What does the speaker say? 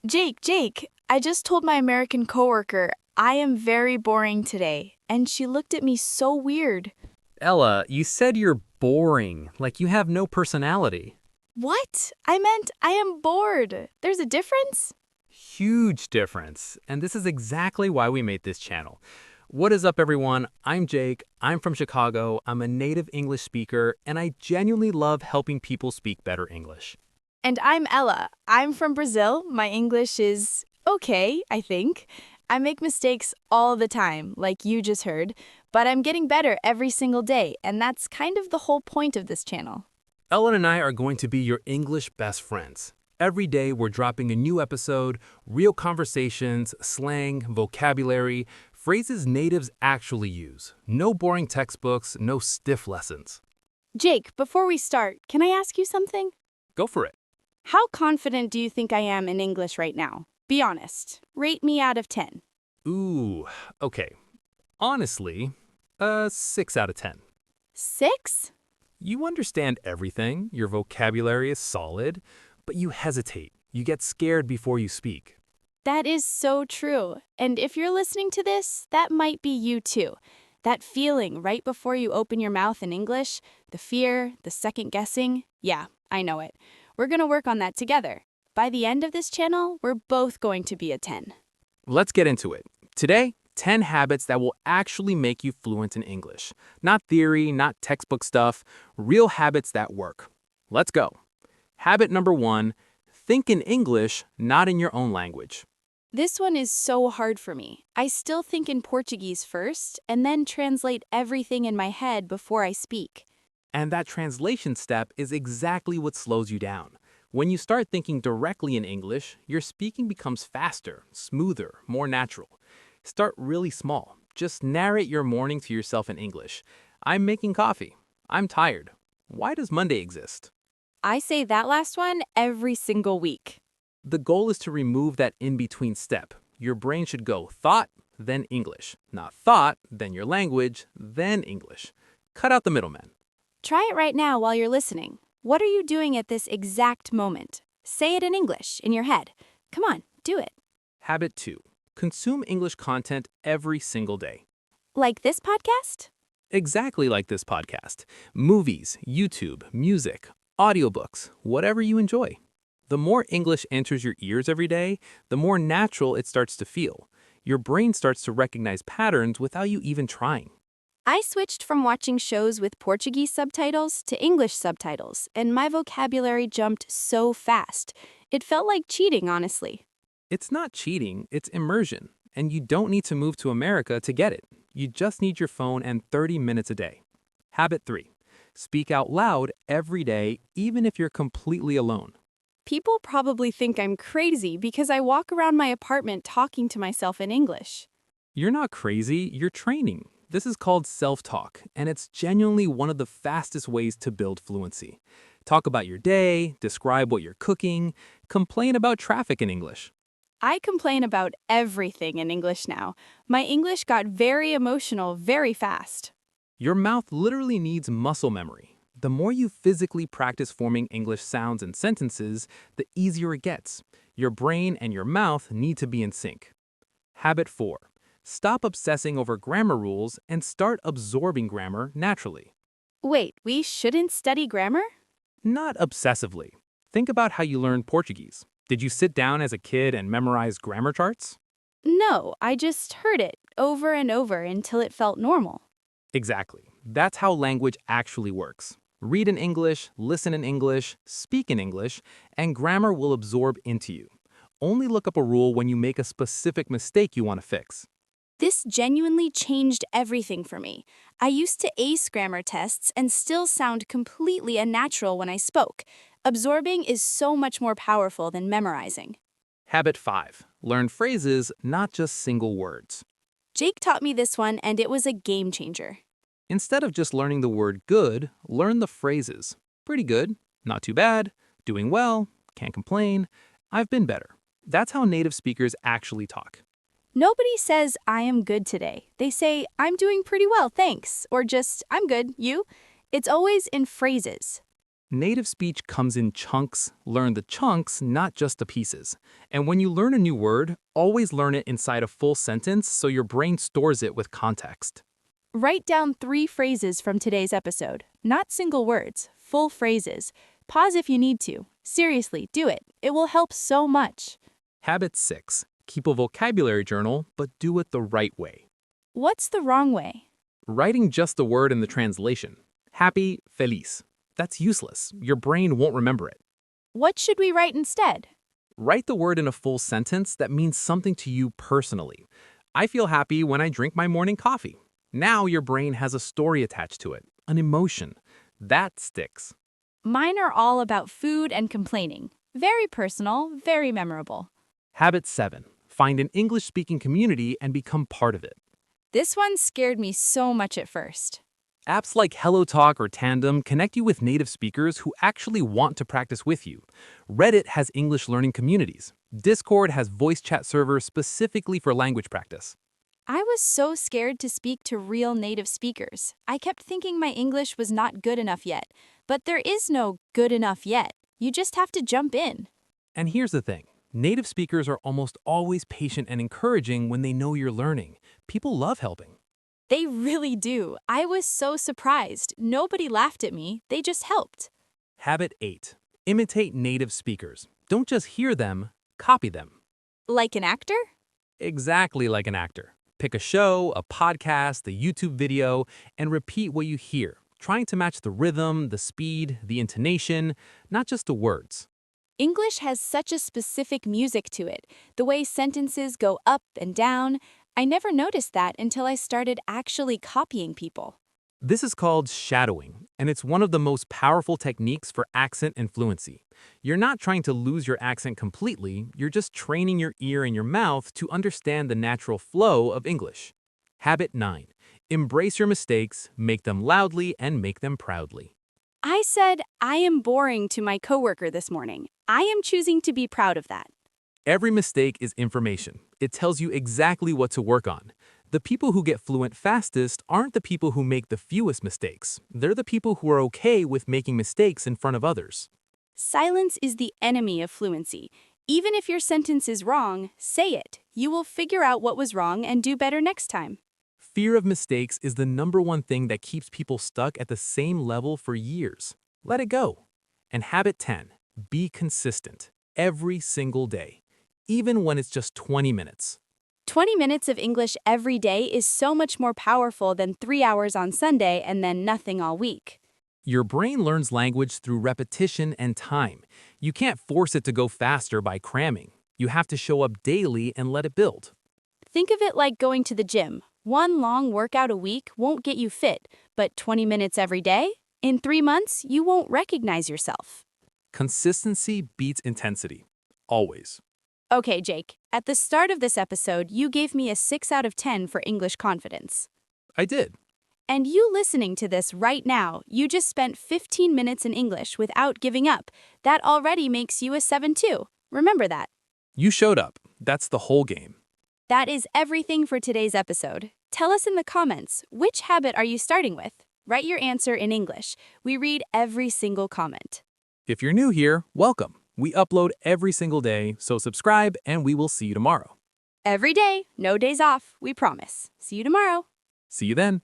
Jake, I just told my American coworker I am very boring today, and she looked at me so weird. Ella, you said you're boring, like you have no personality. What? I meant I am bored. There's a difference? Huge difference. And this is exactly why we made this channel. What is up, everyone? I'm Jake. I'm from Chicago. I'm a native English speaker, and I genuinely love helping people speak better English. And I'm Ella. I'm from Brazil. My English is okay, I think. I make mistakes all the time, like you just heard, but I'm getting better every single day, and that's kind of the whole point of this channel. Ellen and I are going to be your English best friends. Every day, we're dropping a new episode, real conversations, slang, vocabulary, phrases natives actually use. No boring textbooks, no stiff lessons. Jake, before we start, can I ask you something? Go for it. How confident do you think I am in English right now? Be honest. Rate me out of 10. Ooh, okay. Honestly, 6 out of 10. 6? You understand everything, your vocabulary is solid, but you hesitate. You get scared before you speak. That is so true. And if you're listening to this, that might be you too. That feeling right before you open your mouth in English, the fear, the second guessing. Yeah, I know it. We're going to work on that together. By the end of this channel, we're both going to be a 10. Let's get into it. Today, 10 habits that will actually make you fluent in English. Not theory, not textbook stuff, real habits that work. Let's go. Habit number 1, think in English, not in your own language. This one is so hard for me. I still think in Portuguese first, and then translate everything in my head before I speak. And that translation step is exactly what slows you down. When you start thinking directly in English, your speaking becomes faster, smoother, more natural. Start really small. Just narrate your morning to yourself in English. I'm making coffee. I'm tired. Why does Monday exist? I say that last one every single week. The goal is to remove that in-between step. Your brain should go thought, then English. Not thought, then your language, then English. Cut out the middleman. Try it right now while you're listening. What are you doing at this exact moment? Say it in English, in your head. Come on, do it. Habit 2. Consume English content every single day. Like this podcast? Exactly like this podcast. Movies, YouTube, music, audiobooks, whatever you enjoy. The more English enters your ears every day, the more natural it starts to feel. Your brain starts to recognize patterns without you even trying. I switched from watching shows with Portuguese subtitles to English subtitles, and my vocabulary jumped so fast. It felt like cheating, honestly. It's not cheating, it's immersion. And you don't need to move to America to get it. You just need your phone and 30 minutes a day. Habit 3. Speak out loud every day, even if you're completely alone. People probably think I'm crazy because I walk around my apartment talking to myself in English. You're not crazy, you're training. This is called self-talk, and it's genuinely one of the fastest ways to build fluency. Talk about your day, describe what you're cooking, complain about traffic in English. I complain about everything in English now. My English got very emotional very fast. Your mouth literally needs muscle memory. The more you physically practice forming English sounds and sentences, the easier it gets. Your brain and your mouth need to be in sync. Habit 4. Stop obsessing over grammar rules and start absorbing grammar naturally. Wait, we shouldn't study grammar? Not obsessively. Think about how you learned Portuguese. Did you sit down as a kid and memorize grammar charts? No, I just heard it over and over until it felt normal. Exactly. That's how language actually works. Read in English, listen in English, speak in English, and grammar will absorb into you. Only look up a rule when you make a specific mistake you want to fix. This genuinely changed everything for me. I used to ace grammar tests and still sound completely unnatural when I spoke. Absorbing is so much more powerful than memorizing. Habit 5. Learn phrases, not just single words. Jake taught me this one, and it was a game changer. Instead of just learning the word good, learn the phrases. Pretty good, not too bad, doing well, can't complain, I've been better. That's how native speakers actually talk. Nobody says, I am good today. They say, I'm doing pretty well, thanks. Or just, I'm good, you? It's always in phrases. Native speech comes in chunks. Learn the chunks, not just the pieces. And when you learn a new word, always learn it inside a full sentence so your brain stores it with context. Write down 3 phrases from today's episode. Not single words, full phrases. Pause if you need to. Seriously, do it. It will help so much. Habit 6. Keep a vocabulary journal, but do it the right way. What's the wrong way? Writing just the word in the translation. Happy, feliz. That's useless. Your brain won't remember it. What should we write instead? Write the word in a full sentence that means something to you personally. I feel happy when I drink my morning coffee. Now your brain has a story attached to it, an emotion. That sticks. Mine are all about food and complaining. Very personal, very memorable. Habit 7. Find an English-speaking community and become part of it. This one scared me so much at first. Apps like HelloTalk or Tandem connect you with native speakers who actually want to practice with you. Reddit has English learning communities. Discord has voice chat servers specifically for language practice. I was so scared to speak to real native speakers. I kept thinking my English was not good enough yet. But there is no good enough yet. You just have to jump in. And here's the thing. Native speakers are almost always patient and encouraging when they know you're learning. People love helping. They really do. I was so surprised. Nobody laughed at me. They just helped. Habit 8. Imitate native speakers. Don't just hear them, copy them. Like an actor? Exactly like an actor. Pick a show, a podcast, a YouTube video, and repeat what you hear, trying to match the rhythm, the speed, the intonation, not just the words. English has such a specific music to it. The way sentences go up and down. I never noticed that until I started actually copying people. This is called shadowing, and it's one of the most powerful techniques for accent and fluency. You're not trying to lose your accent completely, you're just training your ear and your mouth to understand the natural flow of English. Habit 9. Embrace your mistakes, make them loudly, and make them proudly. I said, I am boring to my coworker this morning. I am choosing to be proud of that. Every mistake is information. It tells you exactly what to work on. The people who get fluent fastest aren't the people who make the fewest mistakes. They're the people who are okay with making mistakes in front of others. Silence is the enemy of fluency. Even if your sentence is wrong, say it. You will figure out what was wrong and do better next time. Fear of mistakes is the #1 thing that keeps people stuck at the same level for years. Let it go. And habit 10, be consistent every single day, even when it's just 20 minutes. 20 minutes of English every day is so much more powerful than 3 hours on Sunday and then nothing all week. Your brain learns language through repetition and time. You can't force it to go faster by cramming. You have to show up daily and let it build. Think of it like going to the gym. One long workout a week won't get you fit, but 20 minutes every day? In 3 months, you won't recognize yourself. Consistency beats intensity. Always. Okay, Jake, at the start of this episode, you gave me a 6 out of 10 for English confidence. I did. And you listening to this right now, you just spent 15 minutes in English without giving up. That already makes you a 7 too. Remember that. You showed up. That's the whole game. That is everything for today's episode. Tell us in the comments, which habit are you starting with? Write your answer in English. We read every single comment. If you're new here, welcome. We upload every single day, so subscribe and we will see you tomorrow. Every day, no days off, we promise. See you tomorrow. See you then.